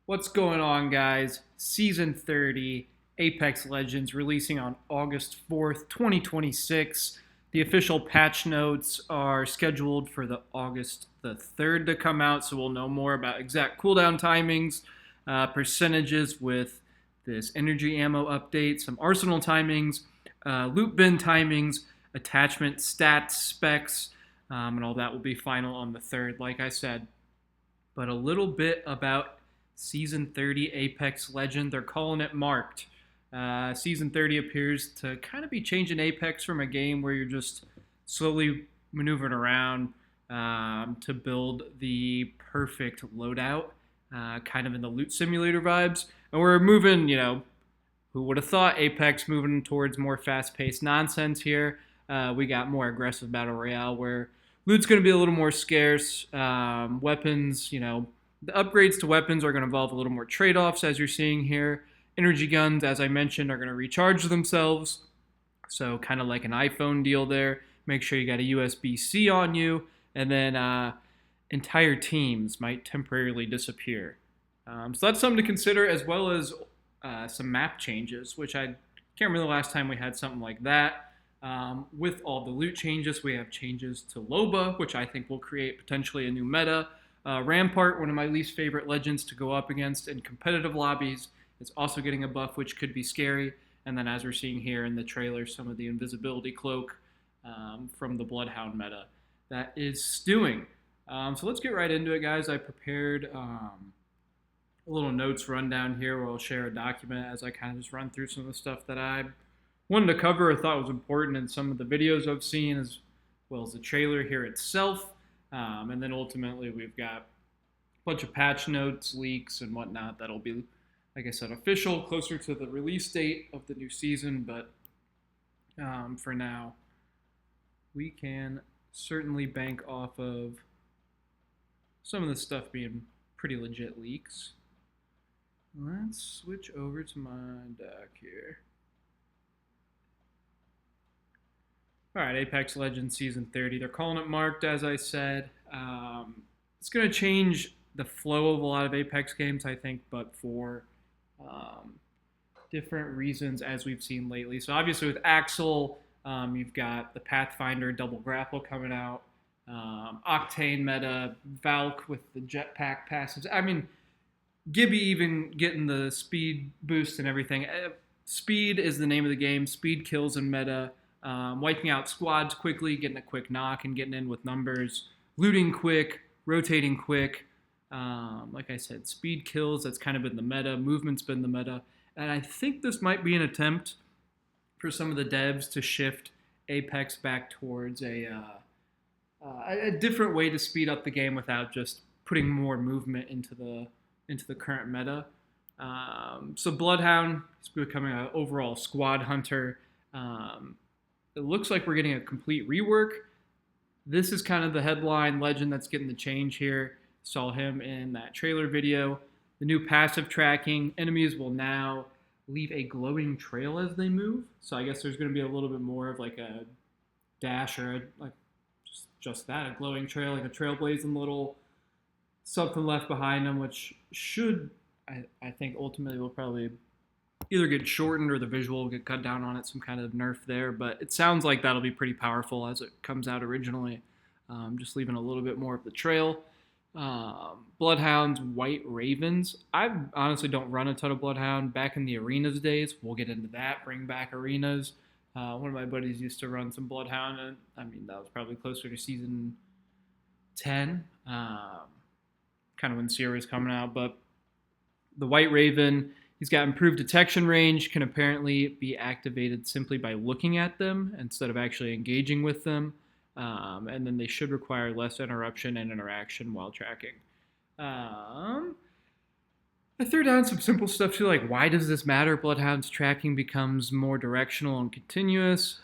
What's going on, guys? Season 30, Apex Legends, releasing on August 4th, 2026. The official patch notes are scheduled for the August the 3rd to come out, so we'll know more about exact cooldown timings, percentages with this energy ammo update, some arsenal timings, loot bin timings, attachment stats, specs, and all that will be final on the 3rd, like I said. But a little bit about Season 30 Apex Legend. They're calling it marked. Season 30 appears to kind of be changing Apex from a game where you're just slowly maneuvering around to build the perfect loadout, kind of in the loot simulator vibes. And we're moving, who would have thought Apex moving towards more fast paced nonsense here? We got more aggressive Battle Royale where loot's going to be a little more scarce. Weapons, the upgrades to weapons are going to involve a little more trade-offs, as you're seeing here. Energy guns, as I mentioned, are going to recharge themselves. So kind of like an iPhone deal there. Make sure you got a USB-C on you. And then entire teams might temporarily disappear. So that's something to consider, as well as some map changes, which I can't remember the last time we had something like that. With all the loot changes, we have changes to Loba, which I think will create potentially a new meta. Rampart, one of my least favorite legends to go up against in competitive lobbies, is also getting a buff, which could be scary. And then, as we're seeing here in the trailer, some of the invisibility cloak from the Bloodhound meta that is stewing. So let's get right into it, guys. I prepared a little notes rundown here where I'll share a document as I kind of just run through some of the stuff that I wanted to cover or thought was important in some of the videos I've seen, as well as the trailer here itself. And then ultimately we've got a bunch of patch notes, leaks, and whatnot that'll be, like I said, official closer to the release date of the new season. But for now, we can certainly bank off of some of the stuff being pretty legit leaks. Let's switch over to my doc here. All right, Apex Legends Season 30. They're calling it marked, as I said. It's going to change the flow of a lot of Apex games, I think, but for different reasons, as we've seen lately. So obviously with Axel, you've got the Pathfinder double grapple coming out, Octane meta, Valk with the jetpack passives. I mean, Gibby even getting the speed boost and everything. Speed is the name of the game. Speed kills in meta. Wiping out squads quickly, getting a quick knock and getting in with numbers, looting quick, rotating quick. Like I said, speed kills, that's kind of been the meta. Movement's been the meta. And I think this might be an attempt for some of the devs to shift Apex back towards a different way to speed up the game without just putting more movement into the current meta. So Bloodhound is becoming an overall squad hunter. It looks like we're getting a complete rework. This is kind of the headline legend that's getting the change here. Saw him in that trailer video. The new passive tracking. Enemies will now leave a glowing trail as they move. So I guess there's going to be a little bit more of like a dash or just that, a glowing trail, like a trailblazing little something left behind them, which should, I think, ultimately will probably either get shortened or the visual will get cut down on it, some kind of nerf there. But it sounds like that'll be pretty powerful as it comes out originally, just leaving a little bit more of the trail. Bloodhound's White Ravens. I honestly don't run a ton of Bloodhound. Back in the arenas days, we'll get into that, bring back arenas. One of my buddies used to run some Bloodhound, and I mean, that was probably closer to season 10, kind of when Sierra was coming out. But the White Raven, he's got improved detection range, can apparently be activated simply by looking at them instead of actually engaging with them. And then they should require less interruption and interaction while tracking. I threw down some simple stuff too, like why does this matter? Bloodhound's tracking becomes more directional and continuous.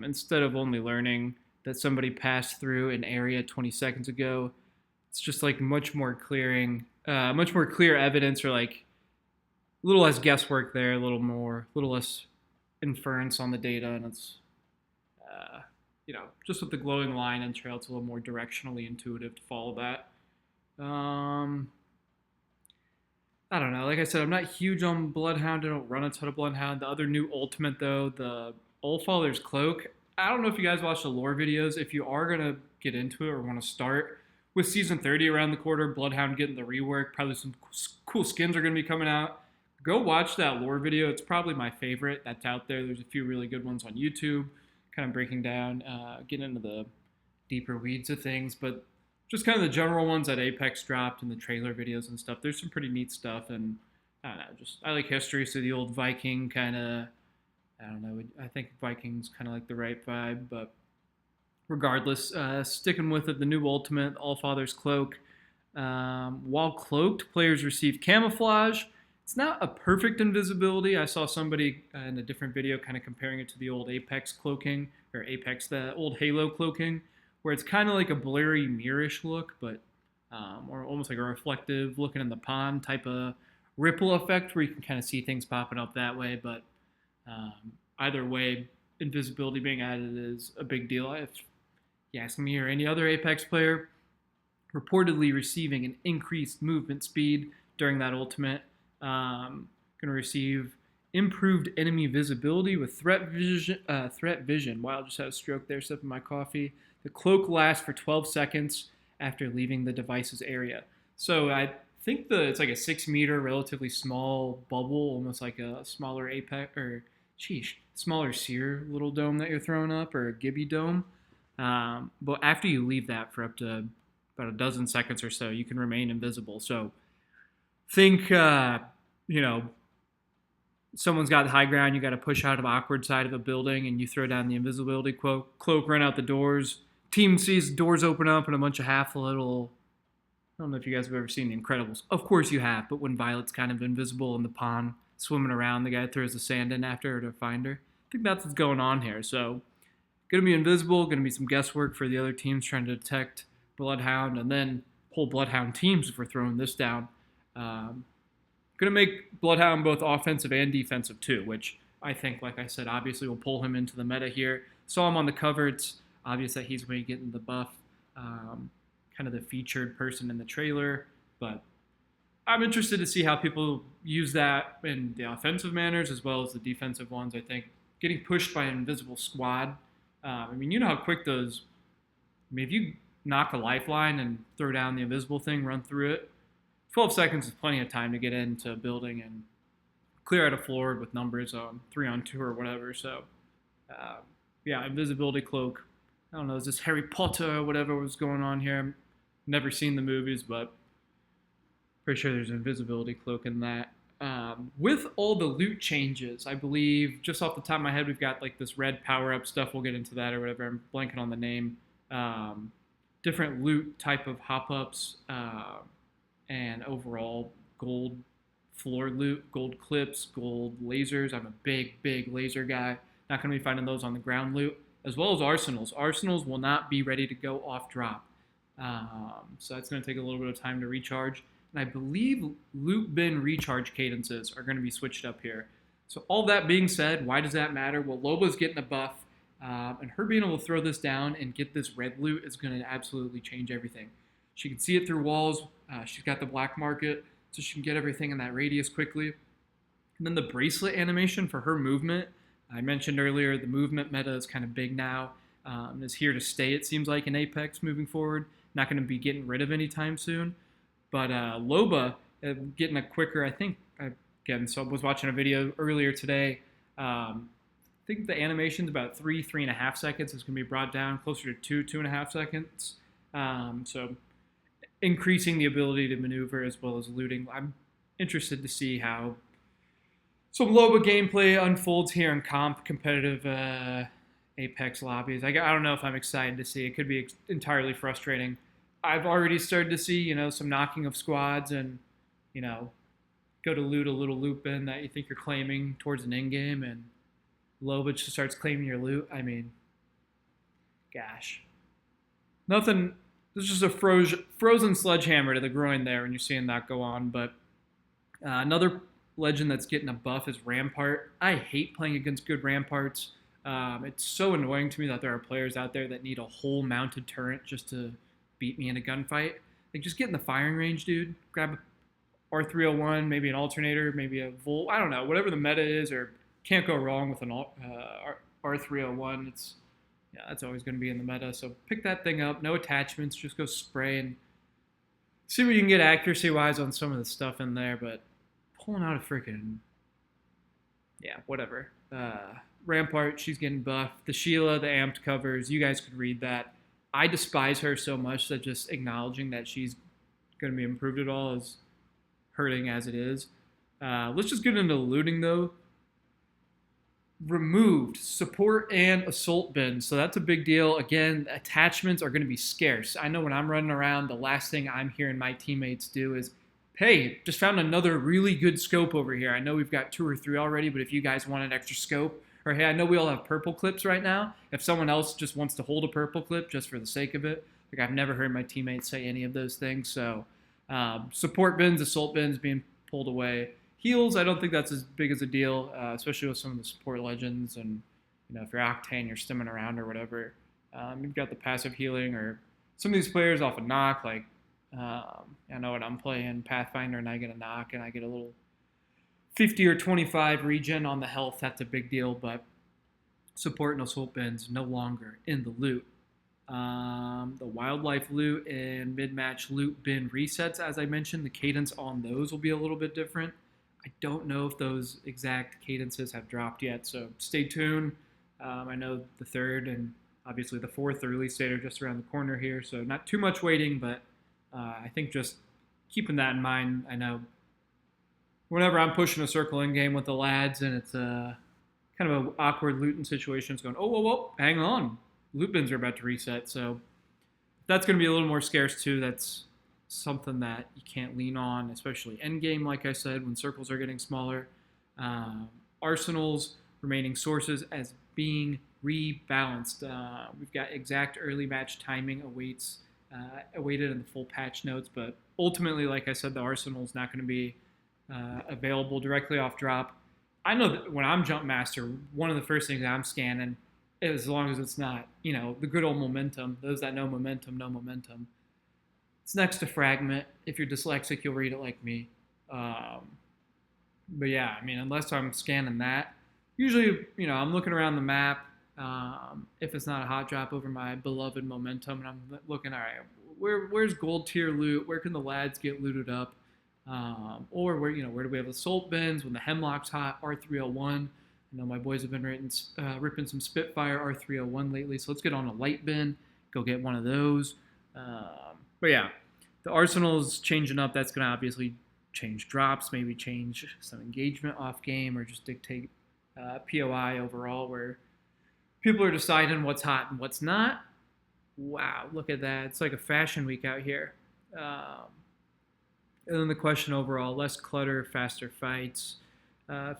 Instead of only learning that somebody passed through an area 20 seconds ago, it's just like much more clear evidence, or like a little less guesswork there, a little less inference on the data, and it's, just with the glowing line and trail, it's a little more directionally intuitive to follow that. I don't know. Like I said, I'm not huge on Bloodhound. I don't run a ton of Bloodhound. The other new ultimate, though, the Allfather's Cloak. I don't know if you guys watch the lore videos. If you are going to get into it or want to start with Season 30 around the corner, Bloodhound getting the rework, probably some cool skins are going to be coming out. Go watch that lore video. It's probably my favorite that's out there. There's a few really good ones on YouTube, kind of breaking down, getting into the deeper weeds of things. But just kind of the general ones that Apex dropped and the trailer videos and stuff. There's some pretty neat stuff, and I don't know. Just I like history, so the old Viking kind of. I don't know. I think Vikings kind of like the right vibe, but regardless, sticking with it, the new Ultimate Allfather's Cloak. While cloaked, players receive camouflage. It's not a perfect invisibility. I saw somebody in a different video kind of comparing it to the old Apex cloaking, or Apex, the old Halo cloaking, where it's kind of like a blurry, mirrorish look, but or almost like a reflective looking in the pond type of ripple effect where you can kind of see things popping up that way. But either way, invisibility being added is a big deal. If you ask me or any other Apex player, reportedly receiving an increased movement speed during that ultimate. Going to receive improved enemy visibility with threat vision. Wow, just had a stroke there, sipping my coffee. The cloak lasts for 12 seconds after leaving the device's area. So I think it's like a 6-meter, relatively small bubble, almost like a smaller Apex or smaller Seer little dome that you're throwing up, or a Gibby dome. But after you leave that for up to about a dozen seconds or so, you can remain invisible. So think, someone's got the high ground, you got to push out of awkward side of a building, and you throw down the invisibility cloak, run out the doors. Team sees the doors open up, and a bunch of little. I don't know if you guys have ever seen The Incredibles. Of course you have, but when Violet's kind of invisible in the pond, swimming around, the guy throws the sand in after her to find her. I think that's what's going on here. So, going to be invisible, going to be some guesswork for the other teams trying to detect Bloodhound, and then whole Bloodhound teams if we're throwing this down. Going to make Bloodhound both offensive and defensive too, which I think, like I said, obviously will pull him into the meta here. Saw him on the cover. It's obvious that he's going to get in the buff, kind of the featured person in the trailer. But I'm interested to see how people use that in the offensive manners as well as the defensive ones. I think getting pushed by an invisible squad. You know how quick those. If you knock a lifeline and throw down the invisible thing, run through it, 12 seconds is plenty of time to get into a building and clear out a floor with numbers on 3-on-2 or whatever. So, invisibility cloak. I don't know, is this Harry Potter or whatever was going on here? Never seen the movies, but pretty sure there's an invisibility cloak in that. With all the loot changes, I believe, just off the top of my head, we've got like this red power-up stuff. We'll get into that or whatever. I'm blanking on the name. Different loot type of hop-ups. And overall gold floor loot, gold clips, gold lasers. I'm a big laser guy. Not going to be finding those on the ground loot, as well as arsenals. Arsenals will not be ready to go off drop. So that's going to take a little bit of time to recharge. And I believe loot bin recharge cadences are going to be switched up here. So all that being said, why does that matter? Well, Loba's getting a buff, and her being able to throw this down and get this red loot is going to absolutely change everything. She can see it through walls. She's got the black market, so she can get everything in that radius quickly. And then the bracelet animation for her movement. I mentioned earlier the movement meta is kind of big now. Is here to stay, it seems like, in Apex moving forward. Not going to be getting rid of anytime soon. But Loba getting a quicker, I think, again, so I was watching a video earlier today. I think the animation's about 3.5 seconds. It's going to be brought down closer to 2.5 seconds. So increasing the ability to maneuver as well as looting. I'm interested to see how some Loba gameplay unfolds here in competitive Apex lobbies. I don't know if I'm excited to see. It could be entirely frustrating. I've already started to see, some knocking of squads and, go to loot a little loop in that you think you're claiming towards an in-game, and Loba just starts claiming your loot. Gosh. Nothing. There's just a frozen sledgehammer to the groin there when you're seeing that go on. But another legend that's getting a buff is Rampart. I hate playing against good Ramparts. It's so annoying to me that there are players out there that need a whole mounted turret just to beat me in a gunfight. Like, just get in the firing range, dude. Grab an R301, maybe an alternator, maybe a volt. I don't know, whatever the meta is, or can't go wrong with an R301. That's always going to be in the meta. So pick that thing up. No attachments. Just go spray and see what you can get accuracy wise on some of the stuff in there. But pulling out a freaking whatever. Rampart, she's getting buffed. The Sheila, the amped covers. You guys could read that. I despise her so much that just acknowledging that she's going to be improved at all is hurting as it is. Let's just get into looting though. Removed support and assault bins, so that's a big deal. Again, attachments are going to be scarce. I know when I'm running around, the last thing I'm hearing my teammates do is, hey, just found another really good scope over here. I know we've got 2 or 3 already, but if you guys want an extra scope, or hey, I know we all have purple clips right now. If someone else just wants to hold a purple clip just for the sake of it, like I've never heard my teammates say any of those things. So support bins, assault bins being pulled away. Heals, I don't think that's as big as a deal, especially with some of the support legends. And if you're Octane, you're stimming around or whatever. You've got the passive healing, or some of these players off a knock. Like I know when I'm playing Pathfinder and I get a knock and I get a little 50 or 25 regen on the health. That's a big deal. But support and assault bins no longer in the loot. The wildlife loot and mid-match loot bin resets, as I mentioned, the cadence on those will be a little bit different. I don't know if those exact cadences have dropped yet, so stay tuned. I know the 3rd and obviously the 4th, the release date are just around the corner here, so not too much waiting, but I think just keeping that in mind. I know whenever I'm pushing a circle in game with the lads and it's kind of an awkward looting situation, it's going, whoa, hang on. Loot bins are about to reset, so that's going to be a little more scarce too. That's something that you can't lean on, especially end game, like I said, when circles are getting smaller. Arsenals, remaining sources as being rebalanced. We've got exact early match timing awaited in the full patch notes, but ultimately, like I said, the Arsenal's not going to be available directly off drop. I know that when I'm Jump Master, one of the first things I'm scanning, as long as it's not, the good old momentum. Those that know momentum, know momentum. It's next to fragment. If you're dyslexic, you'll read it like me. But yeah, unless I'm scanning that, usually, I'm looking around the map. If it's not a hot drop over my beloved momentum, and I'm looking, all right, where's gold tier loot? Where can the lads get looted up? Or where do we have assault bins when the Hemlock's hot? R301. I know my boys have been ripping some Spitfire R301 lately, so let's get on a light bin, go get one of those. But yeah, the Arsenal's changing up. That's going to obviously change drops, maybe change some engagement off game, or just dictate POI overall, where people are deciding what's hot and what's not. Wow, look at that. It's like a fashion week out here. And then the question overall, less clutter, faster fights,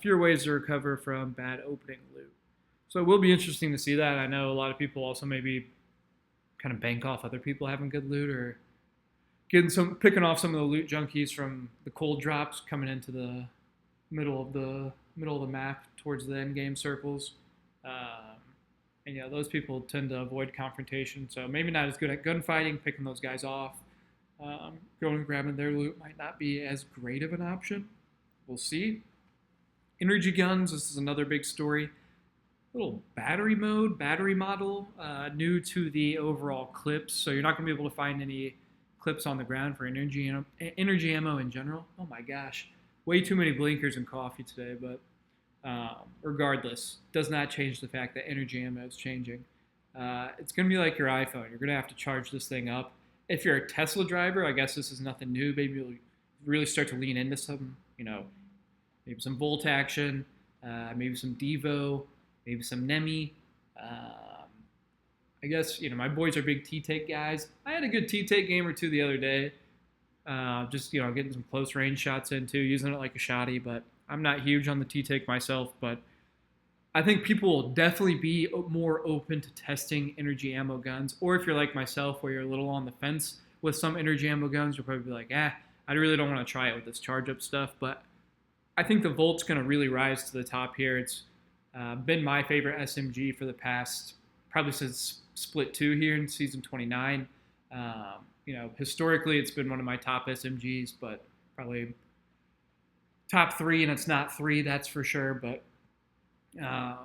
fewer ways to recover from bad opening loot. So it will be interesting to see that. I know a lot of people also maybe kind of bank off other people having good loot, or picking off some of the loot junkies from the cold drops coming into the middle of the map towards the end game circles. And those people tend to avoid confrontation, so maybe not as good at gunfighting, picking those guys off. Going and grabbing their loot might not be as great of an option. We'll see. Energy guns, this is another big story. Little battery model, new to the overall clips. So you're not going to be able to find any clips on the ground for energy ammo in general. Oh my gosh. Way too many blinkers and coffee today, but regardless, does not change the fact that energy ammo is changing. It's going to be like your iPhone. You're going to have to charge this thing up. If you're a Tesla driver, I guess this is nothing new. Maybe you'll really start to lean into some, maybe some Volt action, maybe some Devo, maybe some Nemi. I guess, my boys are big T-take guys. I had a good T-take game or two the other day. Just, getting some close range shots in too, using it like a shotty, but I'm not huge on the T-take myself, but I think people will definitely be more open to testing energy ammo guns. Or if you're like myself, where you're a little on the fence with some energy ammo guns, you'll probably be like, I really don't want to try it with this charge-up stuff. But I think the Volt's going to really rise to the top here. It's been my favorite SMG for the past, probably since Split 2 here in Season 29. Historically, it's been one of my top SMGs, but probably top 3, and it's not 3, that's for sure. But um,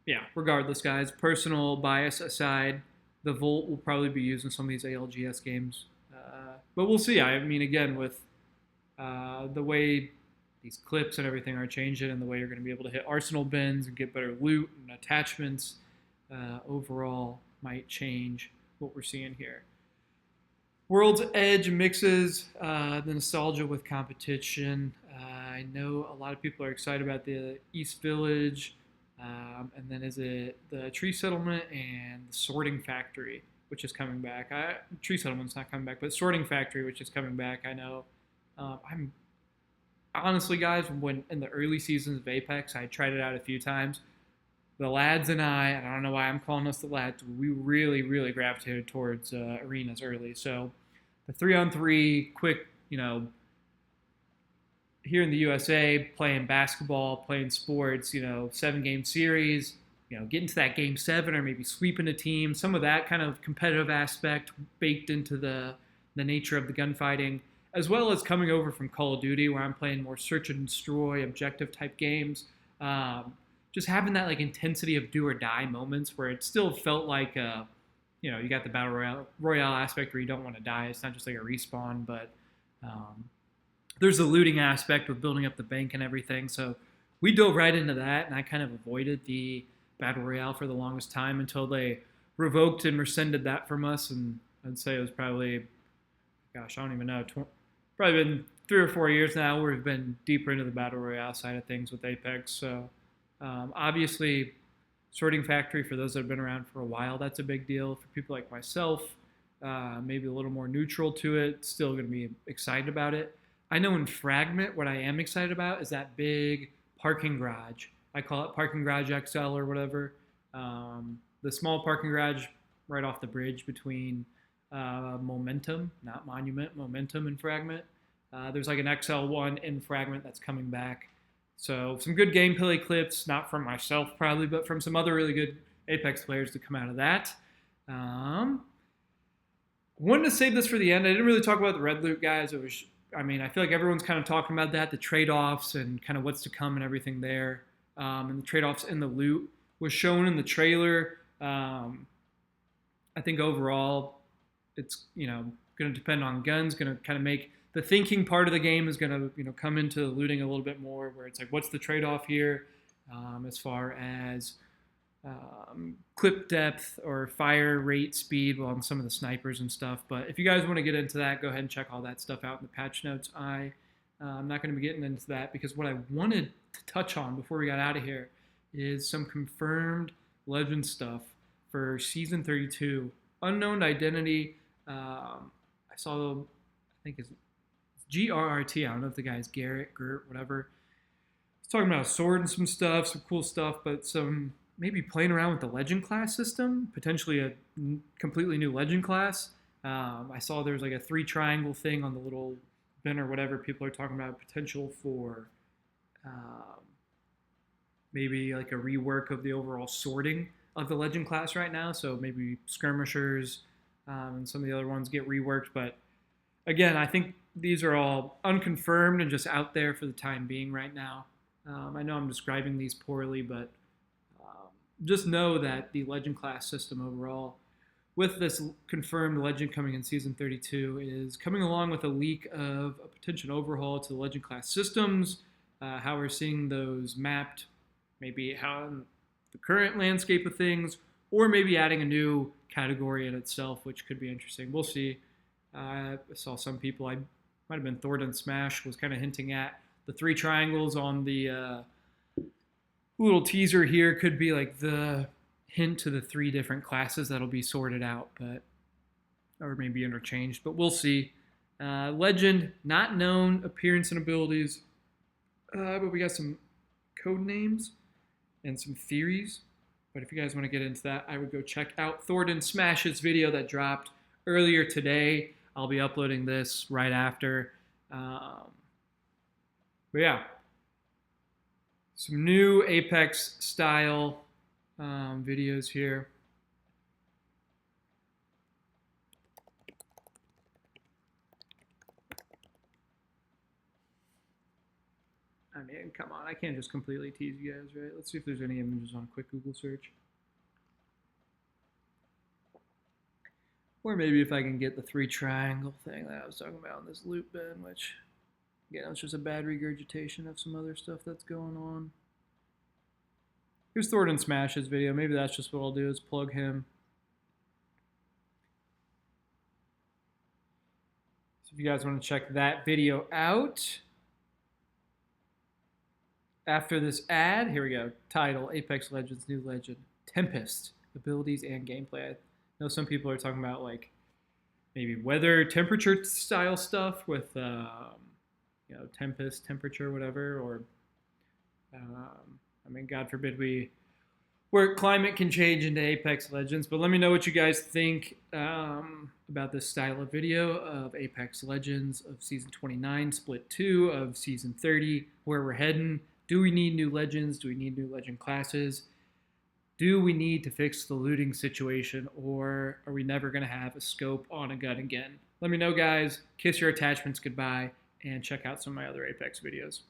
yeah, regardless, guys, personal bias aside, the Volt will probably be used in some of these ALGS games. But we'll see. I mean, again, with the way these clips and everything are changing and the way you're going to be able to hit arsenal bins and get better loot and attachments, overall might change what we're seeing here. World's Edge mixes the nostalgia with competition. I know a lot of people are excited about the East Village, and then is it the Tree Settlement and the Sorting Factory, which is coming back. Tree Settlement's not coming back, but Sorting Factory, which is coming back. I know. I'm honestly, guys, when in the early seasons of Apex, I tried it out a few times. The lads and I don't know why I'm calling us the lads, we really, really gravitated towards arenas early. So the 3-on-3, quick, here in the USA, playing basketball, playing sports, 7-game series, get into that game 7 or maybe sweeping a team, some of that kind of competitive aspect baked into the nature of the gunfighting, as well as coming over from Call of Duty where I'm playing more search and destroy, objective type games. Just having that like intensity of do or die moments where it still felt like, you got the battle royale aspect where you don't want to die. It's not just like a respawn, but there's the looting aspect with building up the bank and everything. So we dove right into that, and I kind of avoided the battle royale for the longest time until they revoked and rescinded that from us. And I'd say it was probably, gosh, I don't even know, probably been 3 or 4 years now where we've been deeper into the battle royale side of things with Apex. So obviously, Sorting Factory, for those that have been around for a while, that's a big deal. For people like myself, maybe a little more neutral to it, still going to be excited about it. I know in Fragment, what I am excited about is that big parking garage. I call it Parking Garage XL or whatever. The small parking garage right off the bridge between Momentum, not Monument, Momentum and Fragment. There's like an XL1 in Fragment that's coming back. So some good gameplay clips, not from myself probably, but from some other really good Apex players to come out of that. Wanted to save this for the end. I didn't really talk about the red loot, guys. I feel like everyone's kind of talking about that, the trade-offs and kind of what's to come and everything there. And the trade-offs in the loot was shown in the trailer. I think overall it's, going to depend on guns, going to kind of make the thinking part of the game is going to, come into looting a little bit more, where it's like, what's the trade-off here as far as clip depth or fire rate speed on some of the snipers and stuff. But if you guys want to get into that, go ahead and check all that stuff out in the patch notes. I'm not going to be getting into that because what I wanted to touch on before we got out of here is some confirmed legend stuff for Season 32. Unknown identity. I saw, I think it's GRRT. I don't know if the guy's Gert, whatever. He's talking about a sword and some stuff, some cool stuff, but some maybe playing around with the legend class system, potentially a completely new legend class. I saw there's like a 3 triangle thing on the little bin or whatever. People are talking about potential for maybe like a rework of the overall sorting of the legend class right now. So maybe skirmishers and some of the other ones get reworked. But again, I think these are all unconfirmed and just out there for the time being right now. I know I'm describing these poorly, but just know that the legend class system overall, with this confirmed legend coming in Season 32, is coming along with a leak of a potential overhaul to the legend class systems, how we're seeing those mapped, maybe how in the current landscape of things, or maybe adding a new category in itself, which could be interesting. We'll see. I saw some people, I might have been Thornton Smash, was kind of hinting at the 3 triangles on the little teaser here could be like the hint to the 3 different classes that'll be sorted out, or maybe interchanged, but we'll see. Legend, not known, appearance and abilities, but we got some code names and some theories. But if you guys want to get into that, I would go check out Thornton Smash's video that dropped earlier today. I'll be uploading this right after. But yeah. Some new Apex style videos here. I mean, come on. I can't just completely tease you guys, right? Let's see if there's any images on a quick Google search. Or maybe if I can get the 3 triangle thing that I was talking about in this loop bin, which, again, it's just a bad regurgitation of some other stuff that's going on. Here's Thornton Smash's video. Maybe that's just what I'll do is plug him. So if you guys want to check that video out. After this ad, here we go. Title, Apex Legends New Legend. Tempest, abilities and gameplay. I know some people are talking about like maybe weather, temperature style stuff with, Tempest, temperature, whatever. Or, I mean, God forbid where climate can change into Apex Legends. But let me know what you guys think about this style of video of Apex Legends of Season 29, Split 2 of Season 30, where we're heading. Do we need new legends? Do we need new legend classes? Do we need to fix the looting situation, or are we never going to have a scope on a gun again? Let me know, guys. Kiss your attachments goodbye, and check out some of my other Apex videos.